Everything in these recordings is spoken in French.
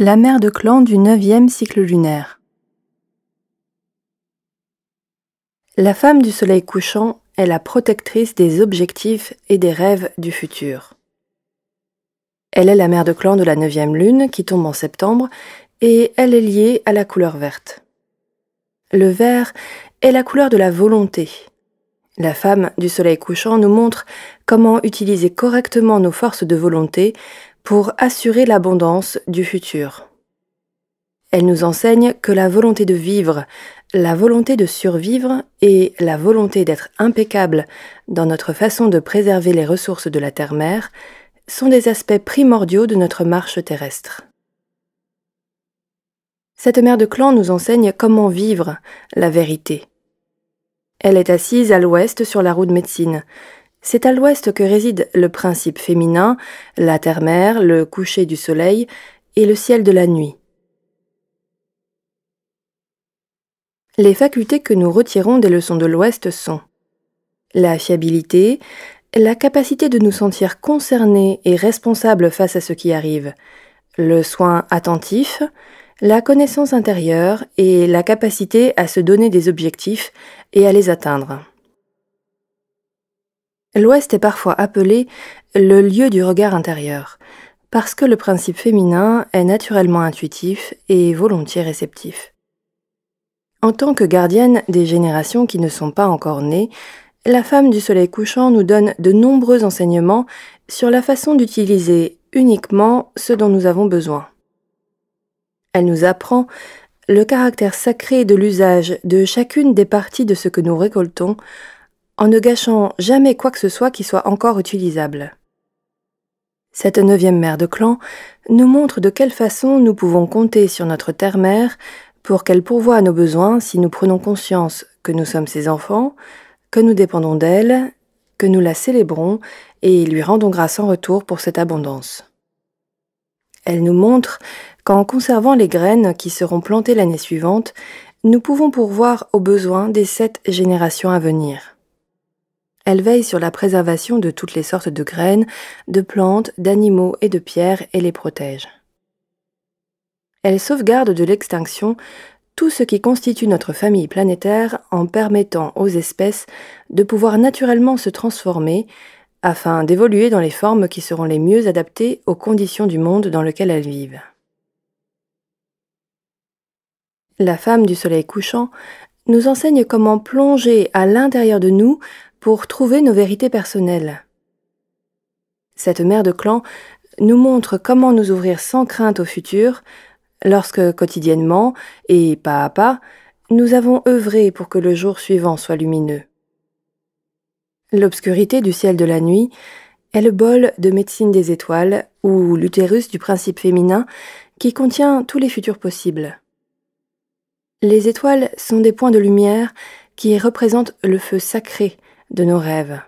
La mère de clan du 9e cycle lunaire. La femme du soleil couchant est la protectrice des objectifs et des rêves du futur. Elle est la mère de clan de la 9e lune qui tombe en septembre et elle est liée à la couleur verte. Le vert est la couleur de la volonté. La femme du soleil couchant nous montre comment utiliser correctement nos forces de volonté pour assurer l'abondance du futur. Elle nous enseigne que la volonté de vivre, la volonté de survivre et la volonté d'être impeccable dans notre façon de préserver les ressources de la terre-mère sont des aspects primordiaux de notre marche terrestre. Cette mère de clan nous enseigne comment vivre la vérité. Elle est assise à l'ouest sur la roue de médecine. C'est à l'ouest que réside le principe féminin, la terre-mère, le coucher du soleil et le ciel de la nuit. Les facultés que nous retirons des leçons de l'Ouest sont la fiabilité, la capacité de nous sentir concernés et responsables face à ce qui arrive, le soin attentif, la connaissance intérieure et la capacité à se donner des objectifs et à les atteindre. L'Ouest est parfois appelé le lieu du regard intérieur, parce que le principe féminin est naturellement intuitif et volontiers réceptif. En tant que gardienne des générations qui ne sont pas encore nées, la femme du soleil couchant nous donne de nombreux enseignements sur la façon d'utiliser uniquement ce dont nous avons besoin. Elle nous apprend le caractère sacré de l'usage de chacune des parties de ce que nous récoltons, en ne gâchant jamais quoi que ce soit qui soit encore utilisable. Cette 9e mère de clan nous montre de quelle façon nous pouvons compter sur notre terre-mère pour qu'elle pourvoie à nos besoins si nous prenons conscience que nous sommes ses enfants, que nous dépendons d'elle, que nous la célébrons et lui rendons grâce en retour pour cette abondance. Elle nous montre qu'en conservant les graines qui seront plantées l'année suivante, nous pouvons pourvoir aux besoins des 7 générations à venir. Elle veille sur la préservation de toutes les sortes de graines, de plantes, d'animaux et de pierres et les protège. Elle sauvegarde de l'extinction tout ce qui constitue notre famille planétaire en permettant aux espèces de pouvoir naturellement se transformer afin d'évoluer dans les formes qui seront les mieux adaptées aux conditions du monde dans lequel elles vivent. La femme du soleil couchant nous enseigne comment plonger à l'intérieur de nous pour trouver nos vérités personnelles. Cette mère de clan nous montre comment nous ouvrir sans crainte au futur lorsque, quotidiennement, et pas à pas, nous avons œuvré pour que le jour suivant soit lumineux. L'obscurité du ciel de la nuit est le bol de médecine des étoiles, ou l'utérus du principe féminin, qui contient tous les futurs possibles. Les étoiles sont des points de lumière qui représentent le feu sacré de nos rêves.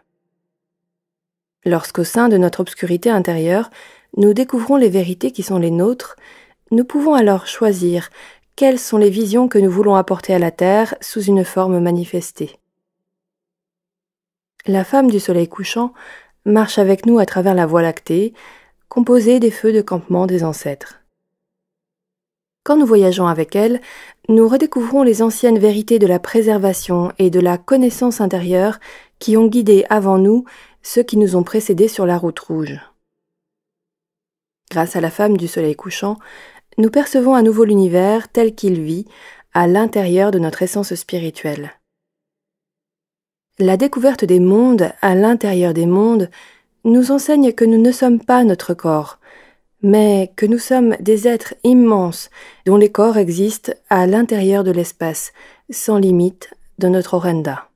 Lorsqu'au sein de notre obscurité intérieure, nous découvrons les vérités qui sont les nôtres, nous pouvons alors choisir quelles sont les visions que nous voulons apporter à la Terre sous une forme manifestée. La femme du soleil couchant marche avec nous à travers la Voie lactée, composée des feux de campement des ancêtres. Quand nous voyageons avec elle, nous redécouvrons les anciennes vérités de la préservation et de la connaissance intérieure qui ont guidé avant nous ceux qui nous ont précédés sur la route rouge. Grâce à la femme du soleil couchant, nous percevons à nouveau l'univers tel qu'il vit à l'intérieur de notre essence spirituelle. La découverte des mondes à l'intérieur des mondes nous enseigne que nous ne sommes pas notre corps, mais que nous sommes des êtres immenses dont les corps existent à l'intérieur de l'espace, sans limite, de notre Orenda.